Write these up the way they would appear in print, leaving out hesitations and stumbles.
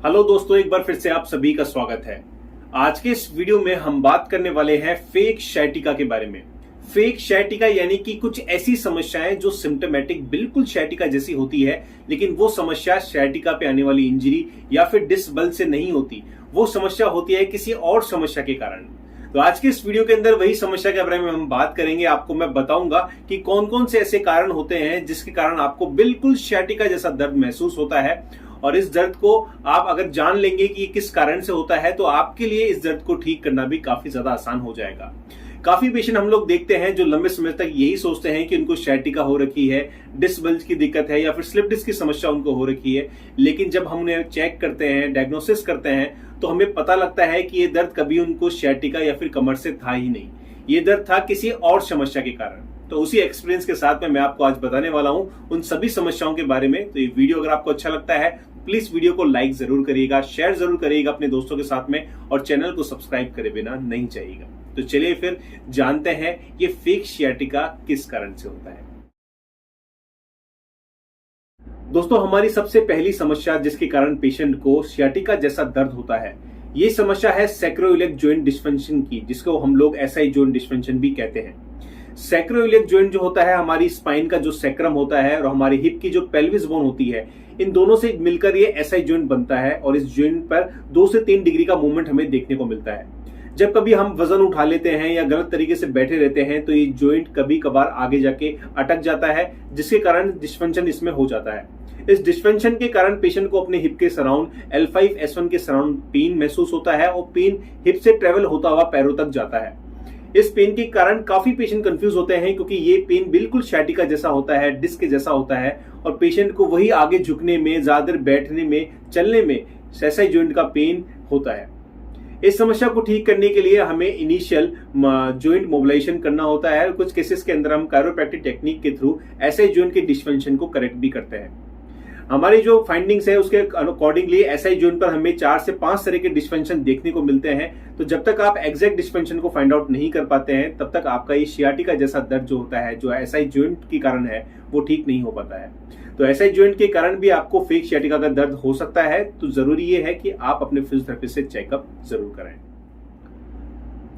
Hello दोस्तों, एक बार फिर से आप सभी का स्वागत है। आज के इस वीडियो में हम बात करने वाले हैं फेक sciatica के बारे में। फेक sciatica यानी कि कुछ ऐसी समस्याएं जो सिम्टोमेटिक बिल्कुल sciatica जैसी होती है, लेकिन वो समस्या sciatica पे आने वाली इंजरी या फिर डिस्क बल से नहीं होती। वो समस्या होती है किसी और समस्या के कारण। तो आज के इस वीडियो के अंदर वही समस्या के बारे में हम बात करेंगे। आपको मैं बताऊंगा कि कौन कौन से ऐसे कारण होते हैं जिसके कारण आपको बिल्कुल sciatica जैसा दर्द महसूस होता है, और इस दर्द को आप अगर जान लेंगे कि किस कारण से होता है तो आपके लिए इस दर्द को ठीक करना भी काफी ज्यादा आसान हो जाएगा। काफी पेशेंट हम लोग देखते हैं जो लंबे समय तक यही सोचते हैं कि उनको sciatica हो रखी है, डिस्क बल्ज की दिक्कत है या फिर स्लिप डिस्क की समस्या उनको हो रखी है, लेकिन जब हम उन्हें चेक करते हैं, डायग्नोसिस करते हैं, तो हमें पता लगता है कि ये दर्द कभी उनको sciatica या फिर कमर से था ही नहीं। ये दर्द था किसी और समस्या के कारण। तो उसी एक्सपीरियंस के साथ में मैं आपको आज बताने वाला हूं उन सभी समस्याओं के बारे में। तो ये वीडियो अगर आपको अच्छा लगता है प्लीज वीडियो को लाइक जरूर करिएगा, शेयर जरूर करिएगा अपने दोस्तों के साथ में, और चैनल को सब्सक्राइब करे बिना नहीं जाइएगा। तो चलिए फिर जानते हैं ये फेक sciatica किस कारण से होता है। दोस्तों, हमारी सबसे पहली समस्या जिसके कारण पेशेंट को sciatica जैसा दर्द होता है, ये समस्या है सैक्रोइलियक जॉइंट डिस्फंक्शन की, जिसको हम लोग SI जॉइंट डिस्फंक्शन भी कहते हैं। सैक्रोइलियक जॉइंट जो होता है हमारी स्पाइन का जो सैक्रम होता है और हमारी हिप की जो पेल्विस बोन होती है, इन दोनों से मिलकर ये SI जॉइंट बनता है, और इस जॉइंट पर 2 से 3 डिग्री का मूवमेंट हमें देखने को मिलता है। जब कभी हम वजन उठा लेते हैं या गलत तरीके से बैठे रहते हैं तो ये जॉइंट कभी कभार आगे जाके अटक जाता है, जिसके कारण डिस्फंक्शन इसमें हो जाता है। इस डिस्फंक्शन के कारण पेशेंट को अपने हिप के सराउंड L5-S1 के सराउंड पेन महसूस होता है, और पेन हिप से ट्रेवल होता हुआ पैरों तक जाता है। इस पेन के कारण काफी पेशेंट कंफ्यूज होते हैं, क्योंकि ये पेन बिल्कुल sciatica जैसा होता है, डिस्क के जैसा होता है, और पेशेंट को वही आगे झुकने में, ज्यादा देर बैठने में, चलने में SI जॉइंट का पेन होता है। इस समस्या को ठीक करने के लिए हमें इनिशियल जॉइंट मोबिलाइजेशन करना होता है, और कुछ केसेस के अंदर हम कायरोप्रैक्टिक टेक्निक के थ्रू SI जॉइंट के डिस्फंक्शन को करेक्ट भी करते हैं। हमारी जो फाइंडिंग्स है उसके अकॉर्डिंगली SI जॉइंट पर हमें 4 से 5 तरह के डिस्फंक्शन देखने को मिलते हैं। तो जब तक आप एग्जैक्ट डिस्फंक्शन को फाइंड आउट नहीं कर पाते हैं, तब तक आपका ये sciatica जैसा दर्द जो होता है, जो SI जॉइंट के कारण है, वो ठीक नहीं हो पाता है। तो SI जॉइंट के कारण भी आपको फेक sciatica का दर्द हो सकता है। तो जरूरी ये है कि आप अपने फिजियोथेरेपिस्ट से चेकअप जरूर कराएं।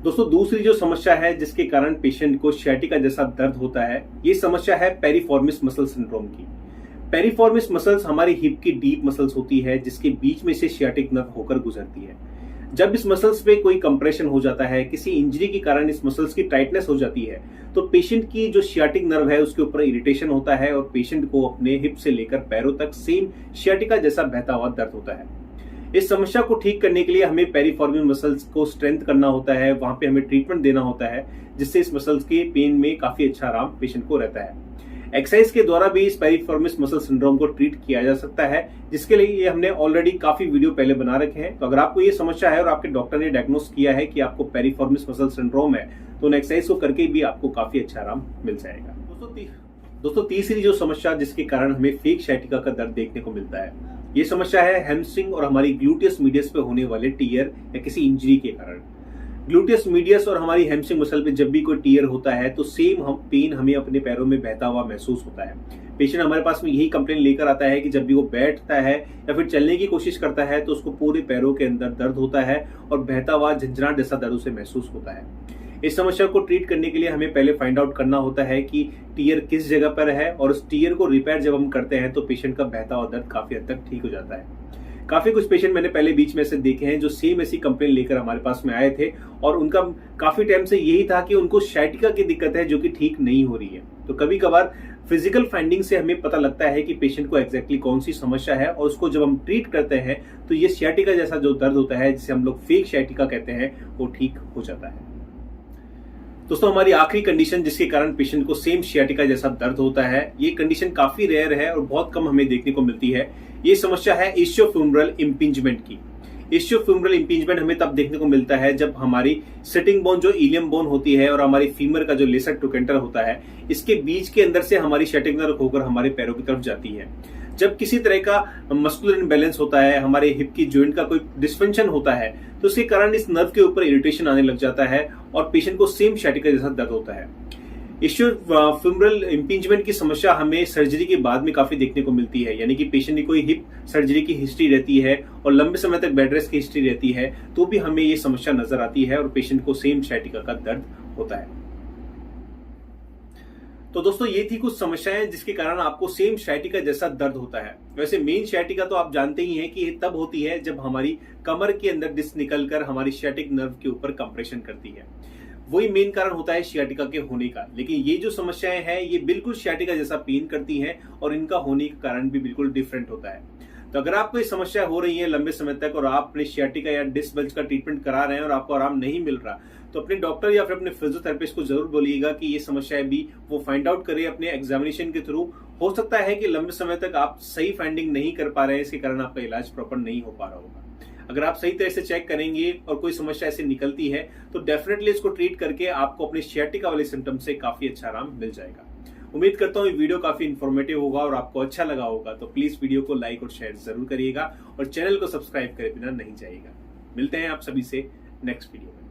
दोस्तों, दूसरी जो समस्या है जिसके कारण पेशेंट को sciatica जैसा दर्द होता है, ये समस्या है पेरिफॉर्मिस मसल सिंड्रोम की। पेरिफॉर्मिस मसल्स हमारी हिप की डीप मसल्स होती है, जिसके बीच में से सियाटिक नर्व होकर गुजरती है। जब इस मसल्स पे कोई कंप्रेशन हो जाता है, किसी इंजरी के कारण इस मसल्स की टाइटनेस हो जाती है, तो पेशेंट की जो सियाटिक नर्व है उसके ऊपर इरिटेशन होता है, और पेशेंट को अपने हिप से लेकर पैरों तक सेम sciatica जैसा बहता हुआ दर्द होता है। इस समस्या को ठीक करने के लिए हमें पेरिफॉर्मिस मसल्स को स्ट्रेंथ करना होता है, वहां पे हमें ट्रीटमेंट देना होता है, जिससे इस मसल्स के पेन में काफी अच्छा आराम पेशेंट को रहता है। एक्सरसाइज के द्वारा भी इस पेरिफॉर्मिस मसल सिंड्रोम को ट्रीट किया जा सकता है, जिसके लिए ये हमने ऑलरेडी काफी वीडियो पहले बना रखे हैं। तो अगर आपको ये समस्या है और आपके डॉक्टर ने डायग्नोस किया है कि आपको पेरिफॉर्मिस मसल सिंड्रोम है, तो उन एक्सरसाइज को करके भी आपको काफी अच्छा आराम मिल जाएगा। दोस्तों, तीसरी जो समस्या जिसके कारण हमें फेक sciatica का दर्द देखने को मिलता है, ये समस्या है हैमस्ट्रिंग और हमारी ग्लूटियस मीडियस पे होने वाले टीयर या किसी इंजरी के कारण। ग्लूटियस मीडियस और हमारी हैमस्ट्रिंग मसल पे जब भी कोई टीयर होता है तो सेम पेन हमें अपने पैरों में बहता हुआ महसूस होता है। पेशेंट हमारे पास में यही कंप्लेन लेकर आता है कि जब भी वो बैठता है या फिर चलने की कोशिश करता है तो उसको पूरे पैरों के अंदर दर्द होता है, और बहता हुआ झंझनाट जैसा दर्द उसे महसूस होता है। इस समस्या को ट्रीट करने के लिए हमें पहले फाइंड आउट करना होता है कि टीयर किस जगह पर है, और उस टीयर को रिपेयर जब हम करते हैं तो पेशेंट का बहता हुआ दर्द काफी हद तक ठीक हो जाता है। काफी कुछ पेशेंट मैंने पहले बीच में से देखे हैं जो सेम ऐसी कंप्लेन लेकर हमारे पास में आए थे, और उनका काफी टाइम से यही था कि उनको sciatica की दिक्कत है जो कि ठीक नहीं हो रही है। तो कभी कभार फिजिकल फाइंडिंग से हमें पता लगता है कि पेशेंट को एग्जैक्टली कौन सी समस्या है, और उसको जब हम ट्रीट करते हैं तो ये sciatica जैसा जो दर्द होता है, जिसे हम लोग फेक sciatica कहते हैं, वो ठीक हो जाता है। दोस्तों, हमारी आखिरी कंडीशन जिसके कारण पेशेंट को सेम sciatica जैसा दर्द होता है, ये कंडीशन काफी रेयर है और बहुत कम हमें देखने को मिलती है। ये समस्या है इस्चियोफेमोरल इम्पिंजमेंट की। इस्चियोफेमोरल इम्पिंजमेंट हमें तब देखने को मिलता है जब हमारी सिटिंग बोन जो इलियम बोन होती है और हमारी फीमर का जो लेसर ट्रोकेंटर होता है, इसके बीच के अंदर से हमारी sciatic नर्व होकर हमारे पैरों की तरफ जाती है। जब किसी तरह का मस्कुलर इम्बैलेंस होता है, हमारे हिप की जॉइंट का कोई डिस्फंक्शन होता है, तो उसके कारण इस नर्व के ऊपर इरिटेशन आने लग जाता है और पेशेंट को सेम sciatica जैसा दर्द होता है। इश्यूर फिमरल इम्पिंजमेंट की समस्या हमें सर्जरी के बाद में काफी देखने को मिलती है, यानी कि पेशेंट की कोई हिप सर्जरी की हिस्ट्री रहती है और लंबे समय तक बेड रेस्ट की हिस्ट्री रहती है, तो भी हमें ये समस्या नजर आती है और पेशेंट को सेम sciatica का दर्द होता है। तो दोस्तों ये थी कुछ समस्याएं जिसके कारण आपको सेम sciatica जैसा दर्द होता है। वैसे मेन sciatica तो आप जानते ही हैं कि ये तब होती है जब हमारी कमर के अंदर डिस्क निकलकर हमारी sciatic नर्व के ऊपर कंप्रेशन करती है, वही मेन कारण होता है sciatica के होने का। लेकिन ये जो समस्याएं हैं ये बिल्कुल sciatica जैसा पेन करती हैं और इनका होने का कारण भी बिल्कुल डिफरेंट होता है। तो अगर आपको ये समस्या हो रही है लंबे समय तक और आप अपने sciatica या डिस्क बल्ज का ट्रीटमेंट करा रहे हैं और आपको आराम नहीं मिल रहा, तो अपने डॉक्टर या फिर अपने फिजियोथेरेपिस्ट को जरूर बोलिएगा कि ये समस्याएं भी वो फाइंड आउट करे अपने एग्जामिनेशन के थ्रू। हो सकता है कि लंबे समय तक आप सही फाइंडिंग नहीं कर पा रहे हैं, इसके कारण आपका इलाज प्रॉपर नहीं हो पा रहा होगा। अगर आप सही तरह से चेक करेंगे और कोई समस्या ऐसे निकलती है तो डेफिनेटली इसको ट्रीट करके आपको अपने sciatica वाले सिम्टम से काफी अच्छा आराम मिल जाएगा। उम्मीद करता हूँ ये वीडियो काफी इन्फॉर्मेटिव होगा और आपको अच्छा लगा होगा, तो प्लीज वीडियो को लाइक और शेयर जरूर करिएगा और चैनल को सब्सक्राइब करे बिना नहीं जाइएगा। मिलते हैं आप सभी से नेक्स्ट वीडियो में।